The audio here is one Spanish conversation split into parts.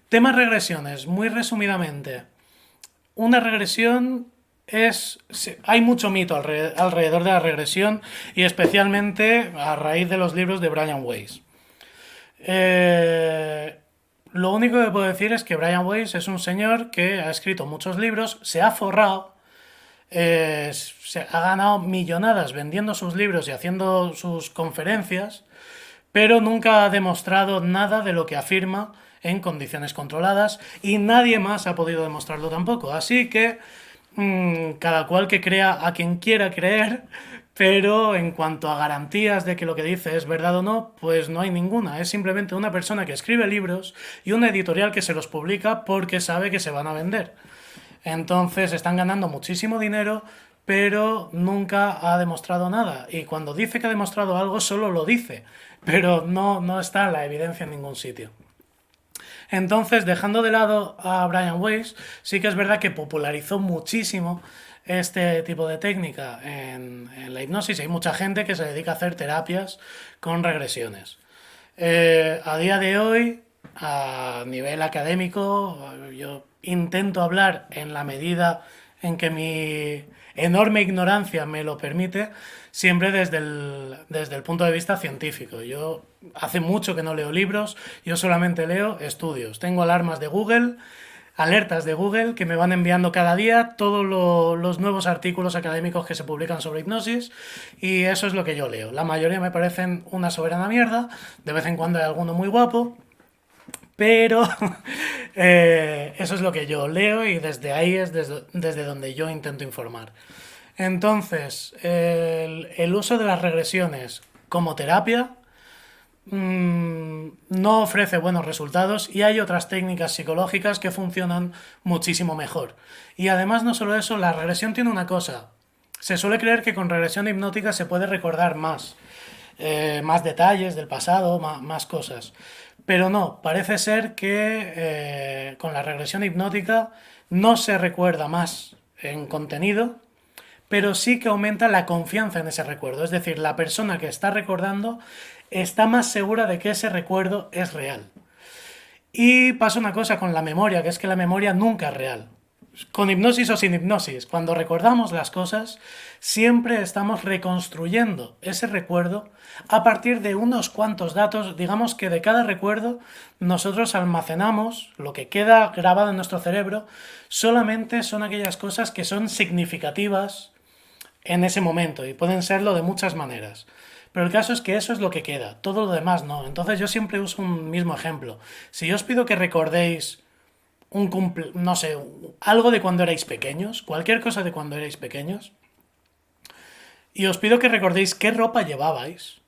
Tema regresiones, muy resumidamente. Una regresión es... Hay mucho mito alrededor de la regresión y especialmente a raíz de los libros de Brian Weiss. Eh, lo único que puedo decir es que Brian Weiss es un señor que ha escrito muchos libros, se ha forrado, se ha ganado millonadas vendiendo sus libros y haciendo sus conferencias, pero nunca ha demostrado nada de lo que afirma en condiciones controladas y nadie más ha podido demostrarlo tampoco. Así que cada cual que crea a quien quiera creer, pero en cuanto a garantías de que lo que dice es verdad o no, pues no hay ninguna. Es simplemente una persona que escribe libros y una editorial que se los publica porque sabe que se van a vender. Entonces están ganando muchísimo dinero, pero nunca ha demostrado nada. Y cuando dice que ha demostrado algo, solo lo dice, pero no está la evidencia en ningún sitio. Entonces, dejando de lado a Brian Weiss, sí que es verdad que popularizó muchísimo este tipo de técnica en la hipnosis. Hay mucha gente que se dedica a hacer terapias con regresiones. A día de hoy, a nivel académico, yo intento hablar en la medida en que mi enorme ignorancia me lo permite, siempre desde el punto de vista científico. Yo hace mucho que no leo libros, yo solamente leo estudios. Tengo alertas de Google que me van enviando cada día todos los nuevos artículos académicos que se publican sobre hipnosis y eso es lo que yo leo. La mayoría me parecen una soberana mierda, de vez en cuando hay alguno muy guapo, pero eso es lo que yo leo y desde ahí es desde donde yo intento informar. Entonces, el uso de las regresiones como terapia no ofrece buenos resultados y hay otras técnicas psicológicas que funcionan muchísimo mejor. Y además no solo eso, la regresión tiene una cosa. Se suele creer que con regresión hipnótica se puede recordar más detalles del pasado, más cosas. Pero no, parece ser que con la regresión hipnótica no se recuerda más en contenido, pero sí que aumenta la confianza en ese recuerdo. Es decir, la persona que está recordando está más segura de que ese recuerdo es real. Y pasa una cosa con la memoria, que es que la memoria nunca es real. Con hipnosis o sin hipnosis, cuando recordamos las cosas, siempre estamos reconstruyendo ese recuerdo a partir de unos cuantos datos. Digamos que de cada recuerdo nosotros almacenamos lo que queda grabado en nuestro cerebro, solamente son aquellas cosas que son significativas en ese momento y pueden serlo de muchas maneras. Pero el caso es que eso es lo que queda, todo lo demás no. Entonces yo siempre uso un mismo ejemplo. Si yo os pido que recordéis no sé, algo de cuando erais pequeños, cualquier cosa de cuando erais pequeños, y os pido que recordéis qué ropa llevabais,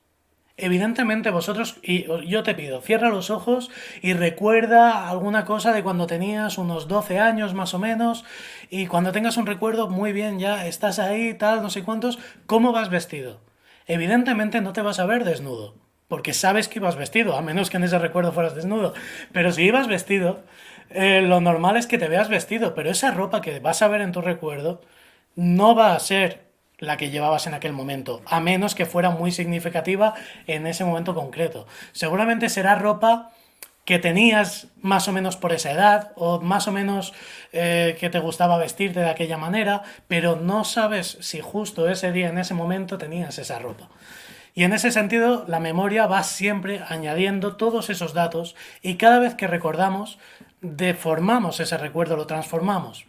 evidentemente vosotros, y yo te pido, cierra los ojos y recuerda alguna cosa de cuando tenías unos 12 años más o menos, y cuando tengas un recuerdo, muy bien, ya estás ahí, tal, no sé cuántos, ¿cómo vas vestido? Evidentemente no te vas a ver desnudo, porque sabes que ibas vestido, a menos que en ese recuerdo fueras desnudo. Pero si ibas vestido, lo normal es que te veas vestido, pero esa ropa que vas a ver en tu recuerdo no va a ser la que llevabas en aquel momento, a menos que fuera muy significativa en ese momento concreto. Seguramente será ropa que tenías más o menos por esa edad o más o menos que te gustaba vestirte de aquella manera, pero no sabes si justo ese día, en ese momento, tenías esa ropa. Y en ese sentido, la memoria va siempre añadiendo todos esos datos y cada vez que recordamos, deformamos ese recuerdo, lo transformamos.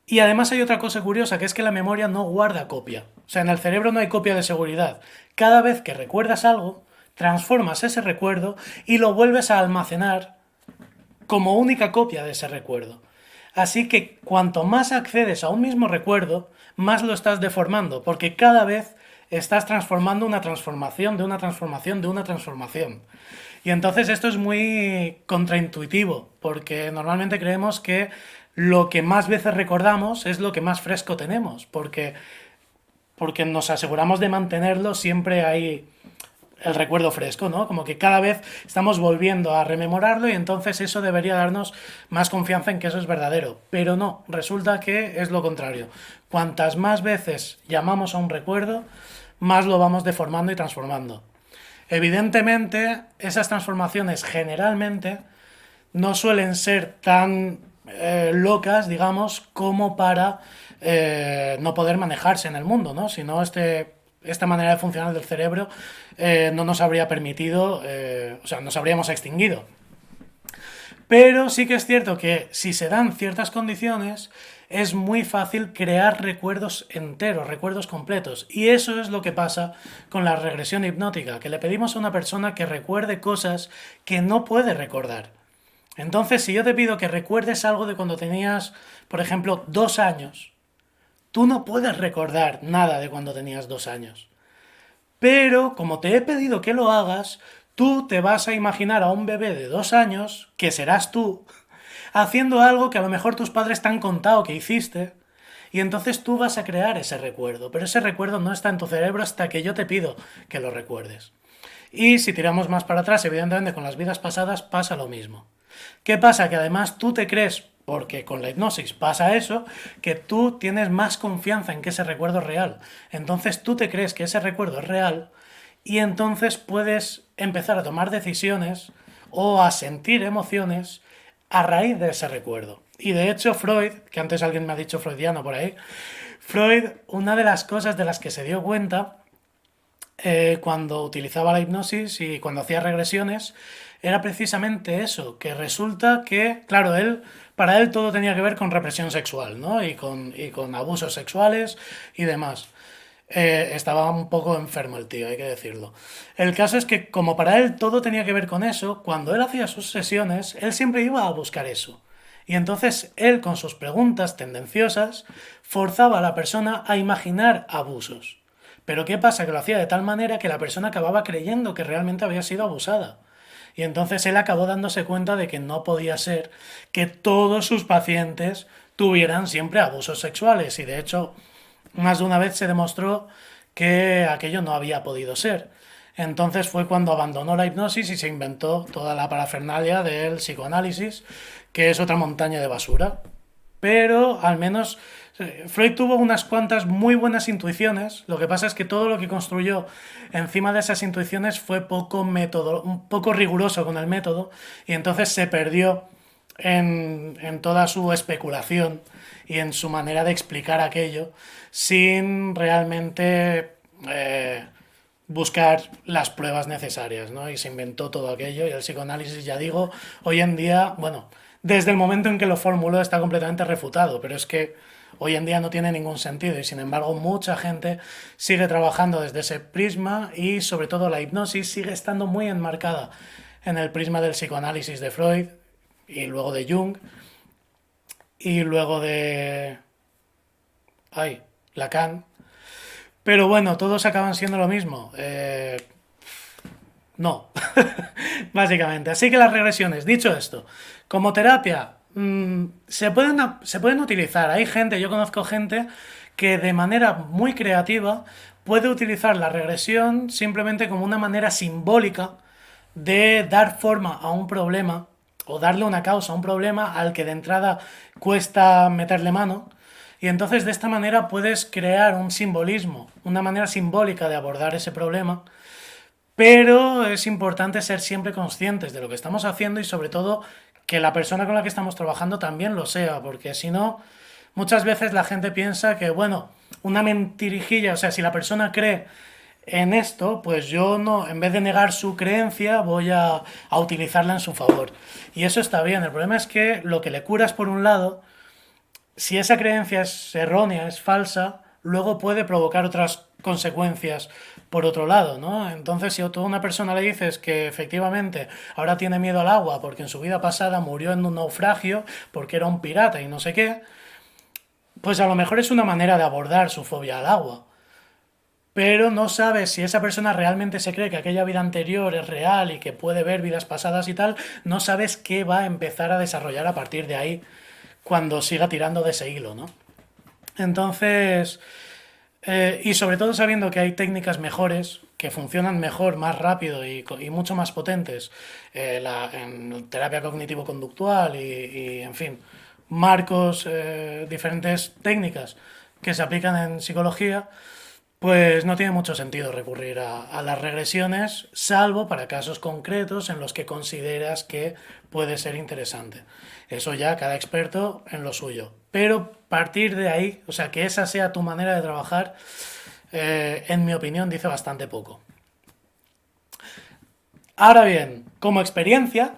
Y además hay otra cosa curiosa, que es que la memoria no guarda copia. O sea, en el cerebro no hay copia de seguridad. Cada vez que recuerdas algo, transformas ese recuerdo y lo vuelves a almacenar como única copia de ese recuerdo. Así que cuanto más accedes a un mismo recuerdo, más lo estás deformando, porque cada vez estás transformando una transformación de una transformación de una transformación. Y entonces esto es muy contraintuitivo, porque normalmente creemos que lo que más veces recordamos es lo que más fresco tenemos, porque nos aseguramos de mantenerlo siempre ahí el recuerdo fresco, ¿no? Como que cada vez estamos volviendo a rememorarlo y entonces eso debería darnos más confianza en que eso es verdadero. Pero no, resulta que es lo contrario. Cuantas más veces llamamos a un recuerdo, más lo vamos deformando y transformando. Evidentemente, esas transformaciones generalmente no suelen ser tan locas, digamos, como para no poder manejarse en el mundo, ¿no? Si no, esta manera de funcionar del cerebro no nos habría permitido, o sea, nos habríamos extinguido. Pero sí que es cierto que si se dan ciertas condiciones, es muy fácil crear recuerdos enteros, recuerdos completos. Y eso es lo que pasa con la regresión hipnótica, que le pedimos a una persona que recuerde cosas que no puede recordar. Entonces, si yo te pido que recuerdes algo de cuando tenías, por ejemplo, 2 años, tú no puedes recordar nada de cuando tenías 2 años. Pero, como te he pedido que lo hagas, tú te vas a imaginar a un bebé de 2 años, que serás tú, haciendo algo que a lo mejor tus padres te han contado que hiciste, y entonces tú vas a crear ese recuerdo, pero ese recuerdo no está en tu cerebro hasta que yo te pido que lo recuerdes. Y si tiramos más para atrás, evidentemente con las vidas pasadas pasa lo mismo. ¿Qué pasa? Que además tú te crees, porque con la hipnosis pasa eso, que tú tienes más confianza en que ese recuerdo es real. Entonces tú te crees que ese recuerdo es real y entonces puedes empezar a tomar decisiones o a sentir emociones a raíz de ese recuerdo. Y de hecho Freud, que antes alguien me ha dicho freudiano por ahí, Freud, una de las cosas de las que se dio cuenta cuando utilizaba la hipnosis y cuando hacía regresiones, era precisamente eso, que resulta que, claro, para él todo tenía que ver con represión sexual, ¿no? Y con abusos sexuales y demás. Estaba un poco enfermo el tío, hay que decirlo. El caso es que como para él todo tenía que ver con eso, cuando él hacía sus sesiones, él siempre iba a buscar eso. Y entonces él, con sus preguntas tendenciosas, forzaba a la persona a imaginar abusos. Pero ¿qué pasa? Que lo hacía de tal manera que la persona acababa creyendo que realmente había sido abusada. Y entonces él acabó dándose cuenta de que no podía ser que todos sus pacientes tuvieran siempre abusos sexuales. Y de hecho, más de una vez se demostró que aquello no había podido ser. Entonces fue cuando abandonó la hipnosis y se inventó toda la parafernalia del psicoanálisis, que es otra montaña de basura. Pero al menos Freud tuvo unas cuantas muy buenas intuiciones. Lo que pasa es que todo lo que construyó encima de esas intuiciones fue poco método, un poco riguroso con el método, y entonces se perdió en toda su especulación y en su manera de explicar aquello sin realmente buscar las pruebas necesarias, ¿no? Y se inventó todo aquello y el psicoanálisis, ya digo, hoy en día, bueno, desde el momento en que lo formuló está completamente refutado, pero es que hoy en día no tiene ningún sentido y sin embargo mucha gente sigue trabajando desde ese prisma y sobre todo la hipnosis sigue estando muy enmarcada en el prisma del psicoanálisis de Freud y luego de Jung y luego de... ay, Lacan. Pero bueno, todos acaban siendo lo mismo. No, básicamente. Así que las regresiones, dicho esto, como terapia, se pueden utilizar. Hay gente, yo conozco gente que de manera muy creativa puede utilizar la regresión simplemente como una manera simbólica de dar forma a un problema o darle una causa a un problema al que de entrada cuesta meterle mano. Y entonces de esta manera puedes crear un simbolismo, una manera simbólica de abordar ese problema, pero es importante ser siempre conscientes de lo que estamos haciendo y sobre todo que la persona con la que estamos trabajando también lo sea, porque si no, muchas veces la gente piensa que, bueno, una mentirijilla, o sea, si la persona cree en esto, pues yo no, en vez de negar su creencia, voy a utilizarla en su favor. Y eso está bien, el problema es que lo que le curas por un lado, si esa creencia es errónea, es falsa, luego puede provocar otras consecuencias por otro lado, ¿no? Entonces, si a toda una persona le dices que efectivamente ahora tiene miedo al agua porque en su vida pasada murió en un naufragio porque era un pirata y no sé qué, pues a lo mejor es una manera de abordar su fobia al agua. Pero no sabes si esa persona realmente se cree que aquella vida anterior es real y que puede ver vidas pasadas y tal, no sabes qué va a empezar a desarrollar a partir de ahí cuando siga tirando de ese hilo, ¿no? Entonces, y sobre todo sabiendo que hay técnicas mejores, que funcionan mejor, más rápido y mucho más potentes en terapia cognitivo-conductual en fin, marcos, diferentes técnicas que se aplican en psicología, Pues no tiene mucho sentido recurrir a las regresiones, salvo para casos concretos en los que consideras que puede ser interesante. Eso ya cada experto en lo suyo. Pero partir de ahí, o sea, que esa sea tu manera de trabajar, en mi opinión dice bastante poco. Ahora bien, como experiencia,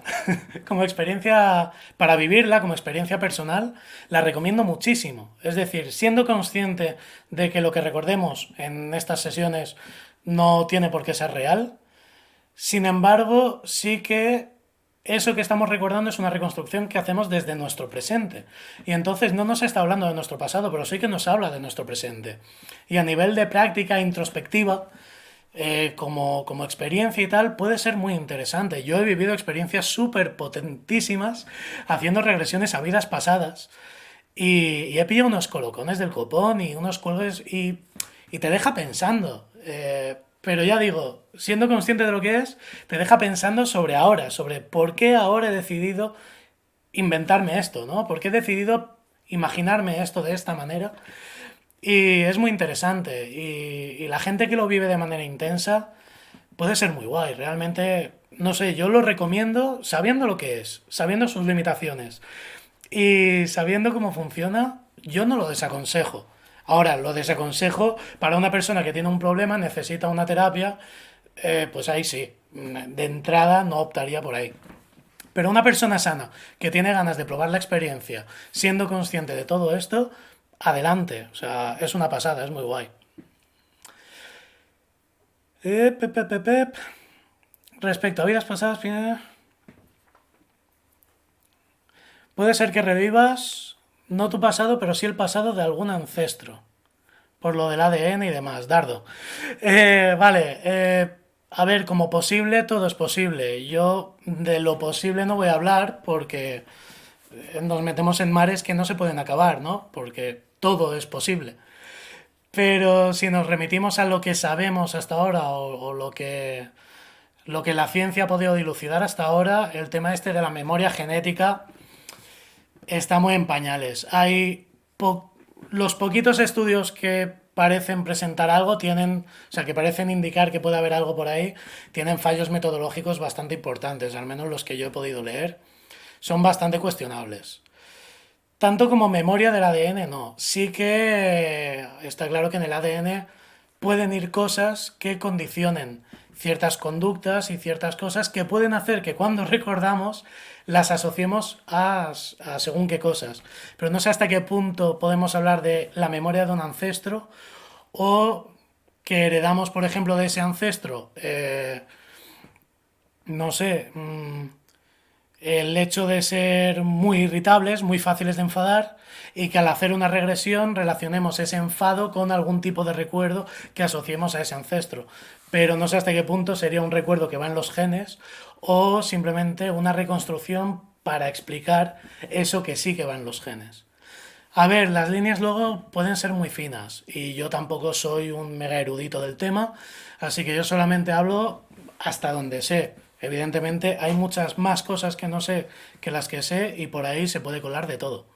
como experiencia para vivirla, como experiencia personal, la recomiendo muchísimo. Es decir, siendo consciente de que lo que recordemos en estas sesiones no tiene por qué ser real, sin embargo, sí que eso que estamos recordando es una reconstrucción que hacemos desde nuestro presente. Y entonces no nos está hablando de nuestro pasado, pero sí que nos habla de nuestro presente. Y a nivel de práctica introspectiva, como experiencia y tal, puede ser muy interesante. Yo he vivido experiencias súper potentísimas haciendo regresiones a vidas pasadas y he pillado unos colocones del copón y unos cuelgues y te deja pensando. Pero ya digo, siendo consciente de lo que es, te deja pensando sobre ahora, sobre por qué ahora he decidido inventarme esto, ¿no? ¿Por qué he decidido imaginarme esto de esta manera? Y es muy interesante. Y la gente que lo vive de manera intensa puede ser muy guay. Realmente, no sé, yo lo recomiendo sabiendo lo que es, sabiendo sus limitaciones y sabiendo cómo funciona, yo no lo desaconsejo. Ahora, lo desaconsejo para una persona que tiene un problema, necesita una terapia, pues ahí sí, de entrada no optaría por ahí. Pero una persona sana que tiene ganas de probar la experiencia, siendo consciente de todo esto, adelante. O sea, es una pasada, es muy guay. Pep, pep, pep, pep. Respecto a vidas pasadas, puede ser que revivas no tu pasado, pero sí el pasado de algún ancestro. Por lo del ADN y demás, Dardo. Vale, a ver, como posible, todo es posible. Yo de lo posible no voy a hablar porque nos metemos en mares que no se pueden acabar, ¿no? Porque todo es posible. Pero si nos remitimos a lo que sabemos hasta ahora o lo que la ciencia ha podido dilucidar hasta ahora, el tema este de la memoria genética está muy en pañales. Los poquitos estudios que parecen presentar algo tienen, o sea, que parecen indicar que puede haber algo por ahí, tienen fallos metodológicos bastante importantes, al menos los que yo he podido leer, son bastante cuestionables. Tanto como memoria del ADN, no. Sí que está claro que en el ADN pueden ir cosas que condicionen ciertas conductas y ciertas cosas que pueden hacer que cuando recordamos las asociemos a según qué cosas. Pero no sé hasta qué punto podemos hablar de la memoria de un ancestro o que heredamos, por ejemplo, de ese ancestro, no sé, el hecho de ser muy irritables, muy fáciles de enfadar, y que al hacer una regresión relacionemos ese enfado con algún tipo de recuerdo que asociemos a ese ancestro. Pero no sé hasta qué punto sería un recuerdo que va en los genes o simplemente una reconstrucción para explicar eso que sí que va en los genes. A ver, las líneas luego pueden ser muy finas y yo tampoco soy un mega erudito del tema, así que yo solamente hablo hasta donde sé. Evidentemente hay muchas más cosas que no sé que las que sé y por ahí se puede colar de todo.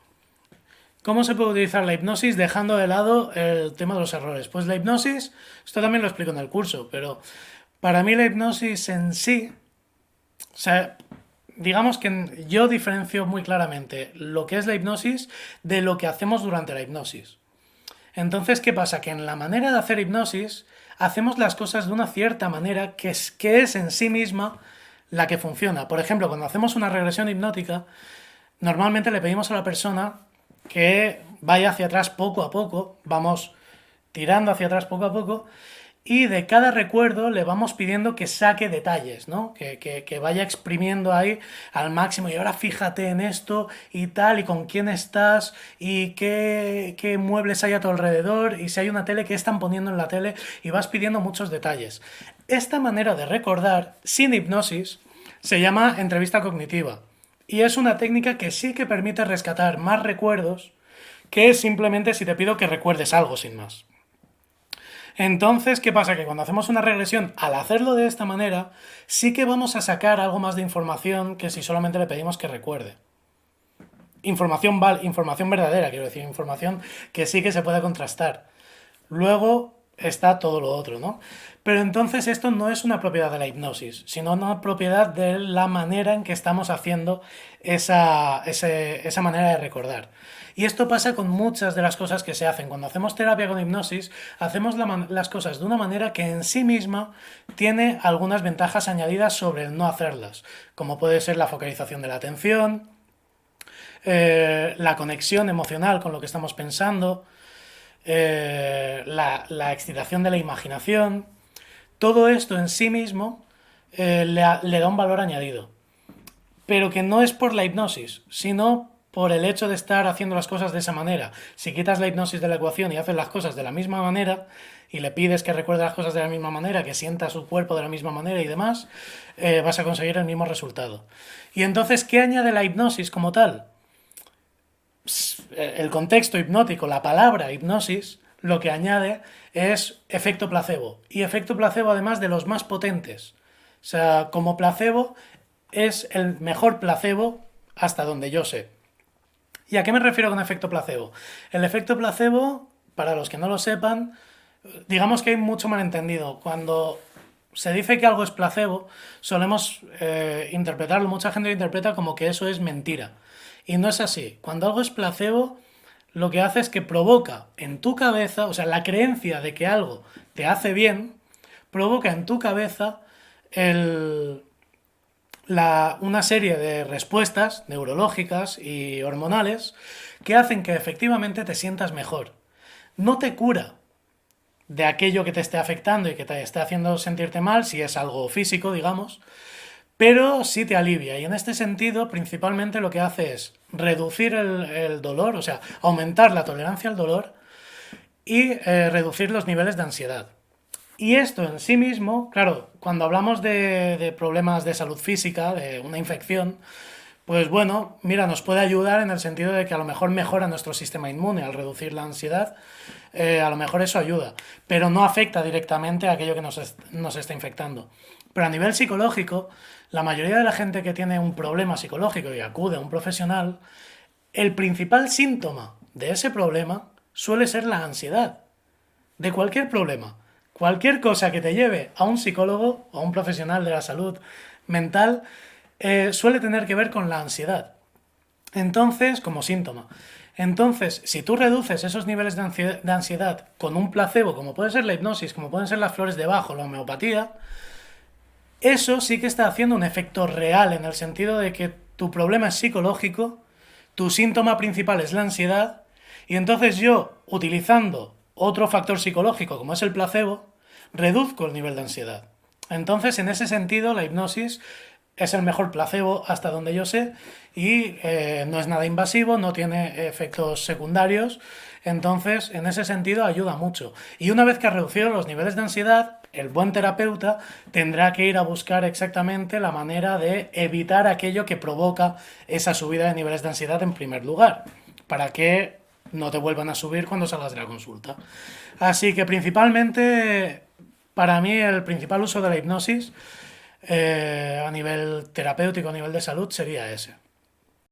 ¿Cómo se puede utilizar la hipnosis dejando de lado el tema de los errores? Pues la hipnosis, esto también lo explico en el curso, pero para mí la hipnosis en sí, o sea, digamos que yo diferencio muy claramente lo que es la hipnosis de lo que hacemos durante la hipnosis. Entonces, ¿qué pasa? Que en la manera de hacer hipnosis hacemos las cosas de una cierta manera que es en sí misma la que funciona. Por ejemplo, cuando hacemos una regresión hipnótica, normalmente le pedimos a la persona que vaya hacia atrás poco a poco, vamos tirando hacia atrás poco a poco, y de cada recuerdo le vamos pidiendo que saque detalles, ¿no? Que vaya exprimiendo ahí al máximo y ahora fíjate en esto y tal, y con quién estás, y qué muebles hay a tu alrededor, y si hay una tele, qué están poniendo en la tele, y vas pidiendo muchos detalles. Esta manera de recordar, sin hipnosis, se llama entrevista cognitiva. Y es una técnica que sí que permite rescatar más recuerdos que simplemente si te pido que recuerdes algo sin más. Entonces, ¿qué pasa? Que cuando hacemos una regresión, al hacerlo de esta manera, sí que vamos a sacar algo más de información que si solamente le pedimos que recuerde. Información verdadera, quiero decir, información que sí que se puede contrastar. Luego, está todo lo otro, ¿no? Pero entonces esto no es una propiedad de la hipnosis, sino una propiedad de la manera en que estamos haciendo esa manera de recordar. Y esto pasa con muchas de las cosas que se hacen. Cuando hacemos terapia con hipnosis, hacemos las cosas de una manera que en sí misma tiene algunas ventajas añadidas sobre el no hacerlas, como puede ser la focalización de la atención, la conexión emocional con lo que estamos pensando, la excitación de la imaginación. Todo esto en sí mismo le da un valor añadido, pero que no es por la hipnosis, sino por el hecho de estar haciendo las cosas de esa manera. Si quitas la hipnosis de la ecuación y haces las cosas de la misma manera, y le pides que recuerde las cosas de la misma manera, que sienta su cuerpo de la misma manera y demás, vas a conseguir el mismo resultado. Y entonces, ¿qué añade la hipnosis como tal? El contexto hipnótico, la palabra hipnosis, lo que añade es efecto placebo. Y efecto placebo además de los más potentes. O sea, como placebo es el mejor placebo hasta donde yo sé. ¿Y a qué me refiero con efecto placebo? El efecto placebo, para los que no lo sepan, digamos que hay mucho malentendido. Cuando se dice que algo es placebo, solemos interpretarlo, mucha gente lo interpreta como que eso es mentira. Y no es así. Cuando algo es placebo, lo que hace es que provoca en tu cabeza, o sea, la creencia de que algo te hace bien, provoca en tu cabeza el, una serie de respuestas neurológicas y hormonales que hacen que efectivamente te sientas mejor. No te cura de aquello que te esté afectando y que te esté haciendo sentirte mal, si es algo físico, digamos, pero sí te alivia. Y en este sentido, principalmente lo que hace es reducir el dolor, o sea, aumentar la tolerancia al dolor y reducir los niveles de ansiedad. Y esto en sí mismo, claro, cuando hablamos de problemas de salud física, de una infección, pues bueno, mira, nos puede ayudar en el sentido de que a lo mejor mejora nuestro sistema inmune al reducir la ansiedad, a lo mejor eso ayuda, pero no afecta directamente a aquello que nos está infectando. Pero a nivel psicológico, la mayoría de la gente que tiene un problema psicológico y acude a un profesional, el principal síntoma de ese problema suele ser la ansiedad, de cualquier problema. Cualquier cosa que te lleve a un psicólogo o a un profesional de la salud mental suele tener que ver con la ansiedad. Entonces, como síntoma. Entonces, si tú reduces esos niveles de ansiedad con un placebo, como puede ser la hipnosis, como pueden ser las flores de Bach o la homeopatía, eso sí que está haciendo un efecto real en el sentido de que tu problema es psicológico, tu síntoma principal es la ansiedad, y entonces yo, utilizando otro factor psicológico como es el placebo, reduzco el nivel de ansiedad. Entonces, en ese sentido, la hipnosis es el mejor placebo hasta donde yo sé y no es nada invasivo, no tiene efectos secundarios, entonces en ese sentido ayuda mucho. Y una vez que ha reducido los niveles de ansiedad, el buen terapeuta tendrá que ir a buscar exactamente la manera de evitar aquello que provoca esa subida de niveles de ansiedad en primer lugar, para que no te vuelvan a subir cuando salgas de la consulta. Así que principalmente, para mí el principal uso de la hipnosis a nivel terapéutico, a nivel de salud, sería ese.